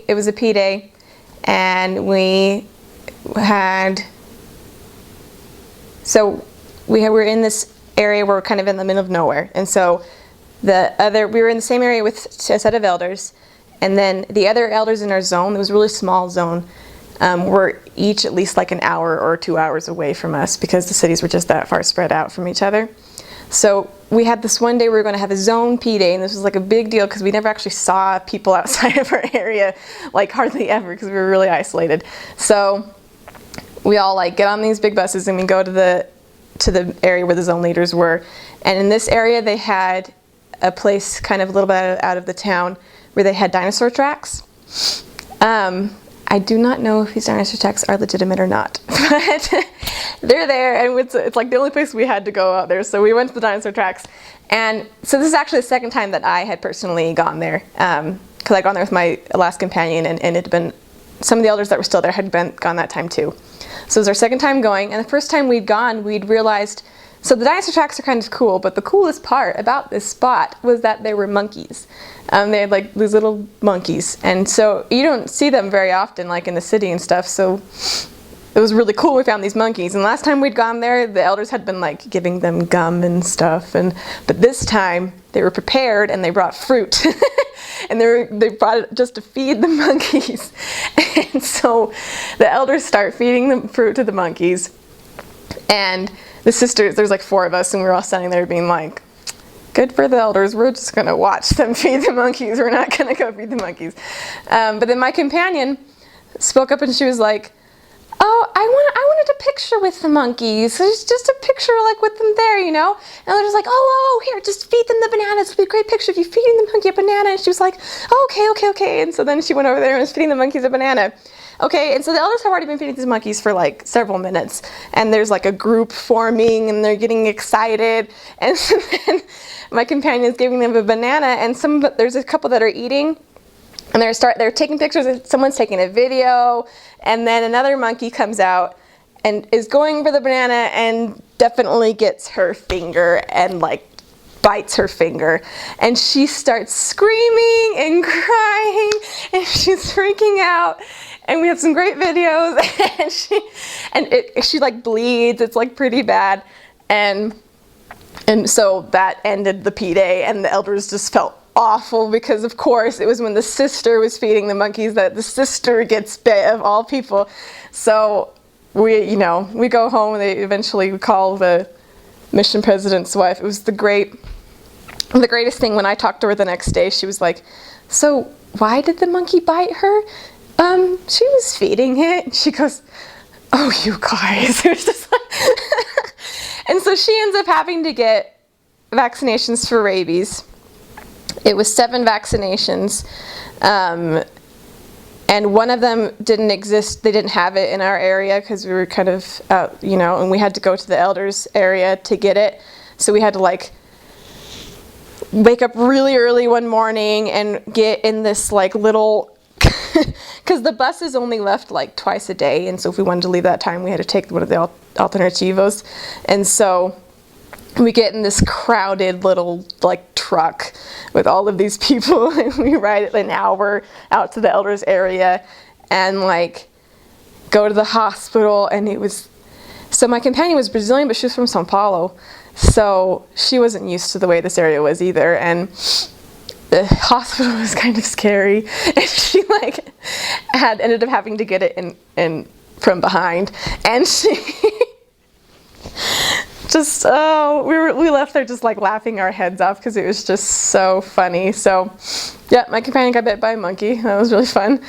it was a P day, and we were in this area where we're kind of in the middle of nowhere, and so we were in the same area with a set of elders, and then the other elders in our zone, it was a really small zone, were each at least like an hour or 2 hours away from us because the cities were just that far spread out from each other. So we had this one day we were going to have a zone P day, and this was like a big deal because we never actually saw people outside of our area, like hardly ever, because we were really isolated. So we all like get on these big buses and we go to the area where the zone leaders were, and in this area they had a place kind of a little bit out of the town where they had dinosaur tracks. I do not know if these dinosaur tracks are legitimate or not, but they're there, and it's like the only place we had to go out there, so we went to the dinosaur tracks. And so this is actually the second time that I had personally gone there, because I'd gone there with my last companion, and it had been, some of the elders that were still there had gone that time too. So it was our second time going, and the first time we'd gone, we'd realized, so the dinosaur tracks are kind of cool, but the coolest part about this spot was that there were monkeys. They had like these little monkeys, and so you don't see them very often like in the city and stuff, so it was really cool we found these monkeys. And llast time we'd gone there, the elders had been like giving them gum and stuff, but this time they were prepared and they brought fruit. And they brought it just to feed the monkeys. And so the elders start feeding the fruit to the monkeys, and the sisters, there's like 4 of us, and we were all standing there being like, good for the elders, we're just going to watch them feed the monkeys, we're not going to go feed the monkeys. But then my companion spoke up and she was like, oh, I wanted a picture with the monkeys. So just a picture like with them there, you know? And they're just like, oh, here, just feed them the bananas. It'll be a great picture if you feeding the monkey a banana. And she was like, oh, okay. And so then she went over there and was feeding the monkeys a banana. Okay, and so the elders have already been feeding these monkeys for like several minutes, and there's like a group forming and they're getting excited, and so then my companion is giving them a banana, and there's a couple that are eating, and they're taking pictures, someone's taking a video, and then another monkey comes out and is going for the banana and definitely gets her finger and like bites her finger, and she starts screaming and crying and she's freaking out, and we have some great videos, and she like bleeds, it's like pretty bad, and so that ended the P day, and the elders just felt awful because of course it was when the sister was feeding the monkeys that the sister gets bit of all people. So we go home, and they eventually call the mission president's wife. It was the greatest thing. When I talked to her the next day, she was like, so why did the monkey bite her? She was feeding it. She goes, oh, you guys. It was just like and so she ends up having to get vaccinations for rabies. It was 7 vaccinations, and one of them didn't exist. They didn't have it in our area because we were kind of out, and we had to go to the elders area to get it. So we had to like wake up really early one morning and get in this like little, because the buses only left like twice a day, and so if we wanted to leave that time, we had to take one of the alternativos, and so we get in this crowded little like truck with all of these people, and we ride an hour out to the elders area and like go to the hospital. And so my companion was Brazilian, but she was from São Paulo, so she wasn't used to the way this area was either, and the hospital was kind of scary, and she like ended up having to get it in from behind, and she just we left there just like laughing our heads off because it was just so funny. So yeah, my companion got bit by a monkey. That was really fun.